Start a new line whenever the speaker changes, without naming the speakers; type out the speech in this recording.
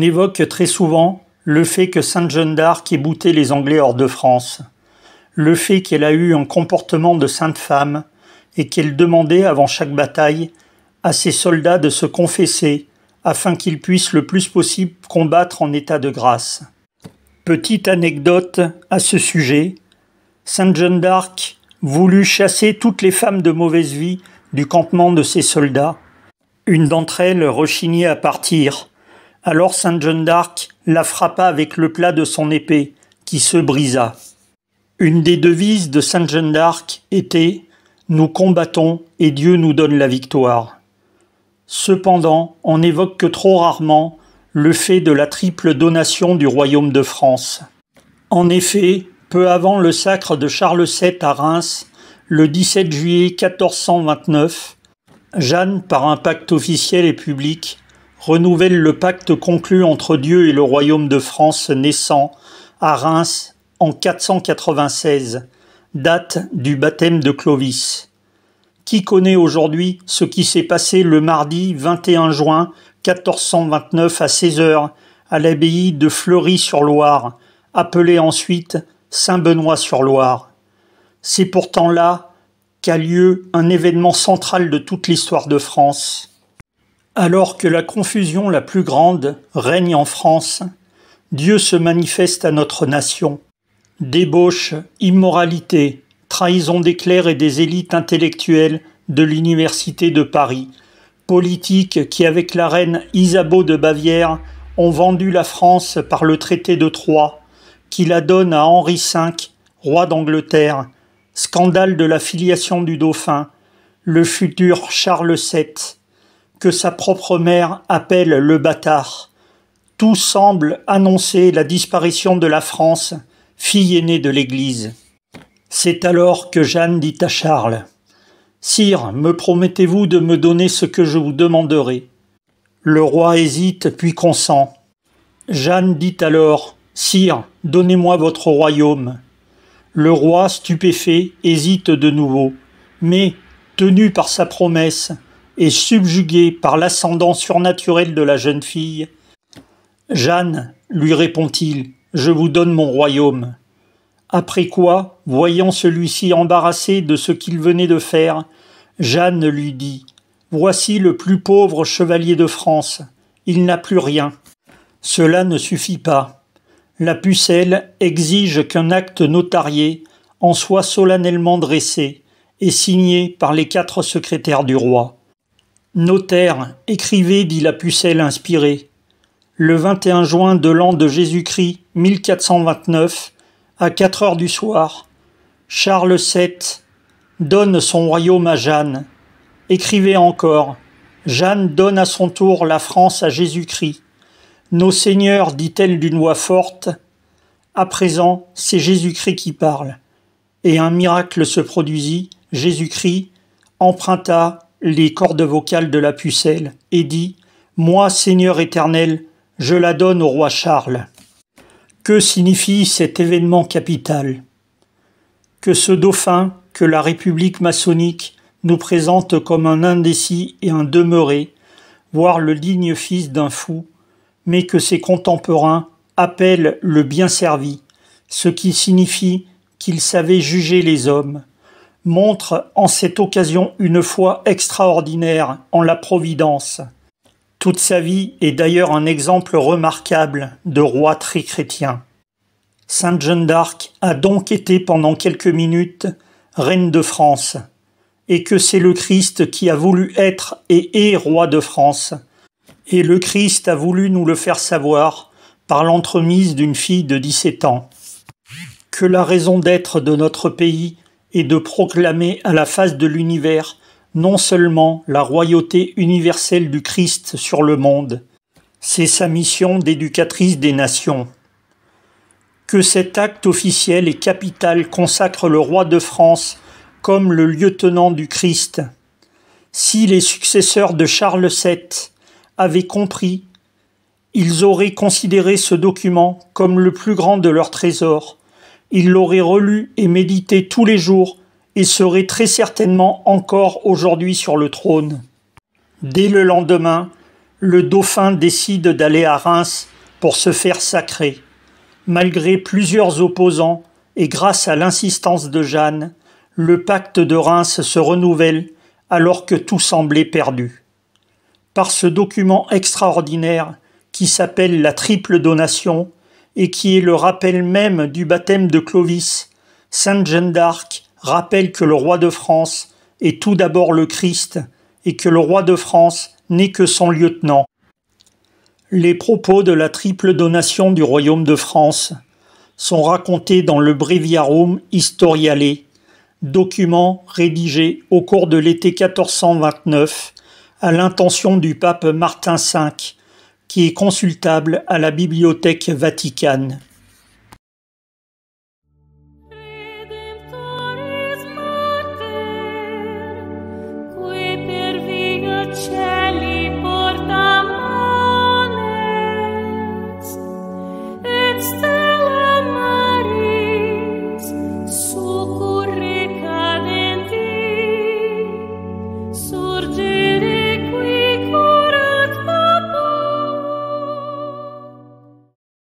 évoque très souvent le fait que Sainte Jeanne d'Arc ait bouté les Anglais hors de France, le fait qu'elle a eu un comportement de sainte femme et qu'elle demandait avant chaque bataille à ses soldats de se confesser afin qu'ils puissent le plus possible combattre en état de grâce. Petite anecdote à ce sujet, Sainte Jeanne d'Arc voulut chasser toutes les femmes de mauvaise vie du campement de ses soldats. Une d'entre elles rechignait à partir. Alors Sainte Jeanne d'Arc la frappa avec le plat de son épée, qui se brisa. Une des devises de Sainte Jeanne d'Arc était « Nous combattons et Dieu nous donne la victoire ». Cependant, on n'évoque que trop rarement le fait de la triple donation du royaume de France. En effet, peu avant le sacre de Charles VII à Reims, le 17 juillet 1429, Jeanne, par un pacte officiel et public, renouvelle le pacte conclu entre Dieu et le royaume de France naissant à Reims en 496, date du baptême de Clovis. Qui connaît aujourd'hui ce qui s'est passé le mardi 21 juin 1429 à 16h à l'abbaye de Fleury-sur-Loire, appelée ensuite Saint-Benoît-sur-Loire. C'est pourtant là qu'a lieu un événement central de toute l'histoire de France. Alors que la confusion la plus grande règne en France, Dieu se manifeste à notre nation. Débauche, immoralité, trahison des clercs et des élites intellectuelles de l'université de Paris, politiques qui avec la reine Isabeau de Bavière ont vendu la France par le traité de Troyes, qui la donne à Henri V, roi d'Angleterre, scandale de la filiation du dauphin, le futur Charles VII, que sa propre mère appelle le bâtard. Tout semble annoncer la disparition de la France, fille aînée de l'Église. C'est alors que Jeanne dit à Charles « Sire, me promettez-vous de me donner ce que je vous demanderai ?» Le roi hésite puis consent. Jeanne dit alors « Sire, donnez-moi votre royaume. » Le roi, stupéfait, hésite de nouveau, mais, tenu par sa promesse, et subjugué par l'ascendant surnaturel de la jeune fille, « Jeanne, lui répond-il, je vous donne mon royaume. » Après quoi, voyant celui-ci embarrassé de ce qu'il venait de faire, Jeanne lui dit « Voici le plus pauvre chevalier de France, il n'a plus rien. » Cela ne suffit pas. La pucelle exige qu'un acte notarié en soit solennellement dressé et signé par les 4 secrétaires du roi. « Notaire, écrivez, dit la pucelle inspirée. Le 21 juin de l'an de Jésus-Christ 1429, à 4 heures du soir, Charles VII donne son royaume à Jeanne. Écrivez encore, Jeanne donne à son tour la France à Jésus-Christ. Nos seigneurs, dit-elle d'une voix forte, à présent, c'est Jésus-Christ qui parle. Et un miracle se produisit, Jésus-Christ emprunta les cordes vocales de la pucelle et dit « Moi, Seigneur éternel, je la donne au roi Charles. » Que signifie cet événement capital? Que ce dauphin, que la République maçonnique nous présente comme un indécis et un demeuré, voire le digne fils d'un fou, mais que ses contemporains appellent le bien servi, ce qui signifie qu'il savait juger les hommes, montre en cette occasion une foi extraordinaire en la providence. Toute sa vie est d'ailleurs un exemple remarquable de roi très chrétien. Sainte Jeanne d'Arc a donc été pendant quelques minutes reine de France, et que c'est le Christ qui a voulu être et est roi de France. Et le Christ a voulu nous le faire savoir par l'entremise d'une fille de 17 ans. Que la raison d'être de notre pays est de proclamer à la face de l'univers non seulement la royauté universelle du Christ sur le monde, c'est sa mission d'éducatrice des nations. Que cet acte officiel et capital consacre le roi de France comme le lieutenant du Christ. Si les successeurs de Charles VII avaient compris, ils auraient considéré ce document comme le plus grand de leurs trésors. Ils l'auraient relu et médité tous les jours et seraient très certainement encore aujourd'hui sur le trône. Dès le lendemain, le dauphin décide d'aller à Reims pour se faire sacrer. Malgré plusieurs opposants et grâce à l'insistance de Jeanne, le pacte de Reims se renouvelle alors que tout semblait perdu. Par ce document extraordinaire qui s'appelle la triple donation et qui est le rappel même du baptême de Clovis, Sainte Jeanne d'Arc rappelle que le roi de France est tout d'abord le Christ et que le roi de France n'est que son lieutenant. Les propos de la triple donation du royaume de France sont racontés dans le Breviarum Historiale, document rédigé au cours de l'été 1429 à l'intention du pape Martin V, qui est consultable à la Bibliothèque Vaticane.